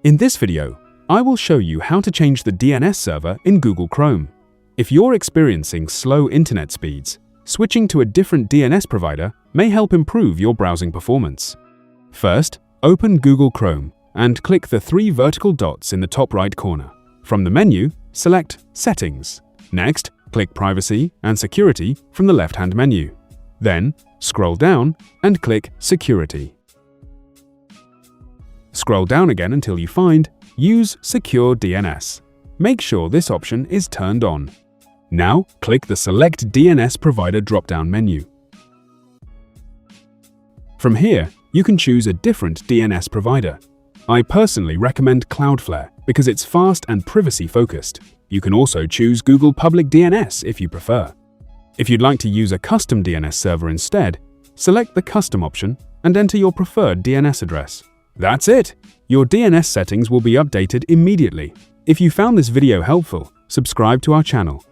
In this video, I will show you how to change the DNS server in Google Chrome. If you're experiencing slow internet speeds, switching to a different DNS provider may help improve your browsing performance. First, open Google Chrome and click the three vertical dots in the top right corner. From the menu, select Settings. Next, click Privacy and Security from the left-hand menu. Then, scroll down and click Security. Scroll down again until you find Use Secure DNS. Make sure this option is turned on. Now, click the Select DNS Provider drop-down menu. From here, you can choose a different DNS provider. I personally recommend Cloudflare because it's fast and privacy-focused. You can also choose Google Public DNS if you prefer. If you'd like to use a custom DNS server instead, select the Custom option and enter your preferred DNS address. That's it! Your DNS settings will be updated immediately. If you found this video helpful, subscribe to our channel